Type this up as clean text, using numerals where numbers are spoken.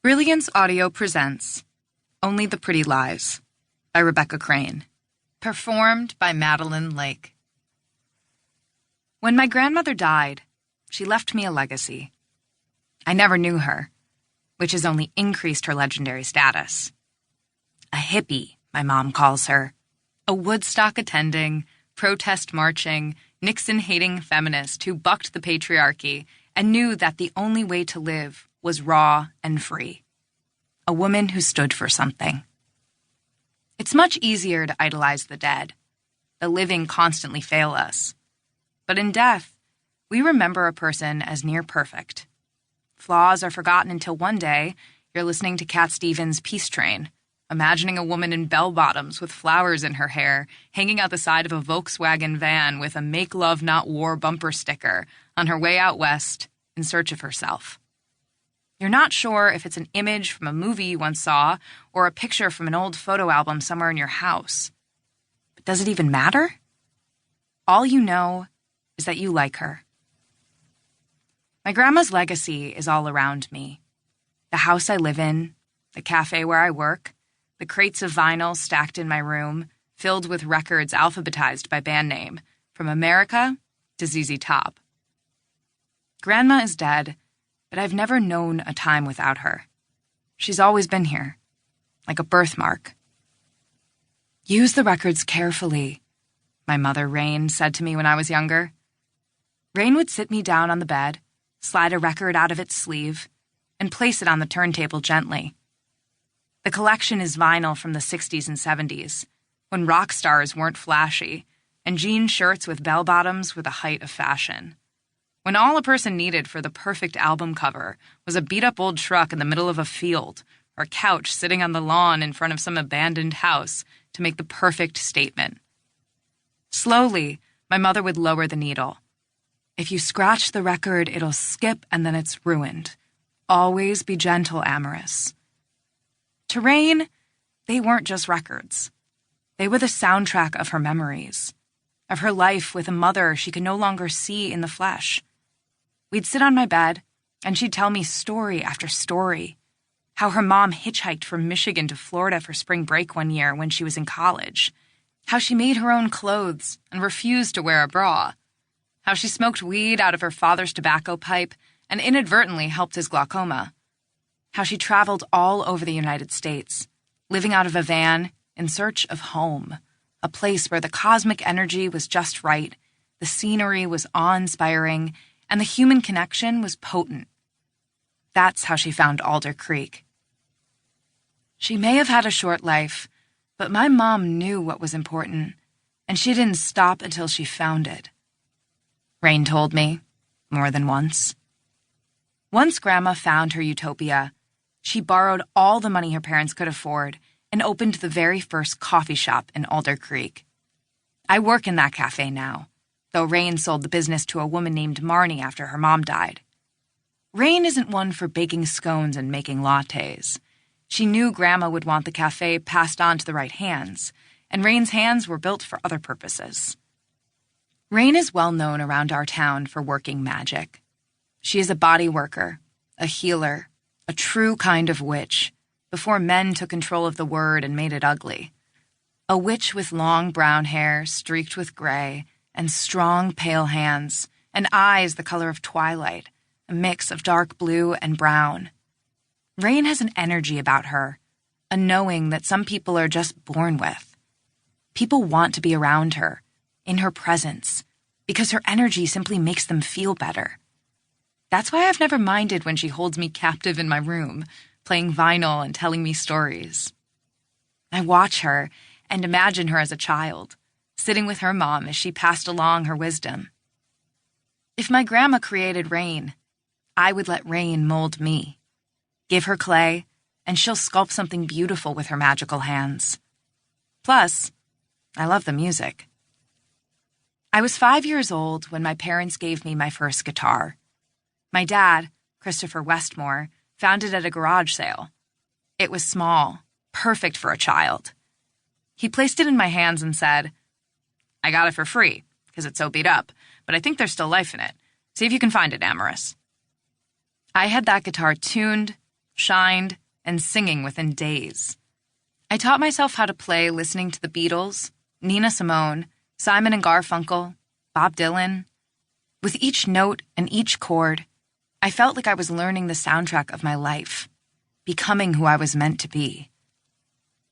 Brilliance Audio presents Only the Pretty Lies by Rebekah Crane. Performed by Madeline Lake. When my grandmother died, she left me a legacy. I never knew her, which has only increased her legendary status. A hippie, my mom calls her. A Woodstock-attending, protest-marching, Nixon-hating feminist who bucked the patriarchy and knew that the only way to live was raw and free. A woman who stood for something. It's much easier to idolize the dead. The living constantly fail us. But in death, we remember a person as near perfect. Flaws are forgotten until one day you're listening to Cat Stevens' Peace Train, imagining a woman in bell-bottoms with flowers in her hair, hanging out the side of a Volkswagen van with a Make Love Not War bumper sticker on her way out west in search of herself. You're not sure if it's an image from a movie you once saw or a picture from an old photo album somewhere in your house. But does it even matter? All you know is that you like her. My grandma's legacy is all around me. The house I live in, the cafe where I work, the crates of vinyl stacked in my room, filled with records alphabetized by band name, from America to ZZ Top. Grandma is dead, but I've never known a time without her. She's always been here, like a birthmark. Use the records carefully, my mother, Rain, said to me when I was younger. Rain would sit me down on the bed, slide a record out of its sleeve, and place it on the turntable gently. The collection is vinyl from the 60s and 70s, when rock stars weren't flashy, and jean shirts with bell-bottoms were the height of fashion. When all a person needed for the perfect album cover was a beat-up old truck in the middle of a field or a couch sitting on the lawn in front of some abandoned house to make the perfect statement. Slowly, my mother would lower the needle. If you scratch the record, it'll skip and then it's ruined. Always be gentle, Amoris. To Rain, they weren't just records. They were the soundtrack of her memories, of her life with a mother she could no longer see in the flesh. We'd sit on my bed, and she'd tell me story after story. How her mom hitchhiked from Michigan to Florida for spring break one year when she was in college. How she made her own clothes and refused to wear a bra. How she smoked weed out of her father's tobacco pipe and inadvertently helped his glaucoma. How she traveled all over the United States, living out of a van in search of home, a place where the cosmic energy was just right, the scenery was awe-inspiring, and the human connection was potent. That's how she found Alder Creek. She may have had a short life, but my mom knew what was important, and she didn't stop until she found it. Rain told me, more than once. Once Grandma found her utopia, she borrowed all the money her parents could afford and opened the very first coffee shop in Alder Creek. I work in that cafe now, though Rain sold the business to a woman named Marnie after her mom died. Rain isn't one for baking scones and making lattes. She knew Grandma would want the cafe passed on to the right hands, and Rain's hands were built for other purposes. Rain is well known around our town for working magic. She is a body worker, a healer, a true kind of witch, before men took control of the word and made it ugly. A witch with long brown hair streaked with gray, and strong, pale hands, and eyes the color of twilight, a mix of dark blue and brown. Rain has an energy about her, a knowing that some people are just born with. People want to be around her, in her presence, because her energy simply makes them feel better. That's why I've never minded when she holds me captive in my room, playing vinyl and telling me stories. I watch her and imagine her as a child, sitting with her mom as she passed along her wisdom. If my grandma created Rain, I would let Rain mold me. Give her clay, and she'll sculpt something beautiful with her magical hands. Plus, I love the music. I was 5 years old when my parents gave me my first guitar. My dad, Christopher Westmore, found it at a garage sale. It was small, perfect for a child. He placed it in my hands and said, "I got it for free, because it's so beat up, but I think there's still life in it. See if you can find it, Amoris." I had that guitar tuned, shined, and singing within days. I taught myself how to play listening to the Beatles, Nina Simone, Simon and Garfunkel, Bob Dylan. With each note and each chord, I felt like I was learning the soundtrack of my life, becoming who I was meant to be.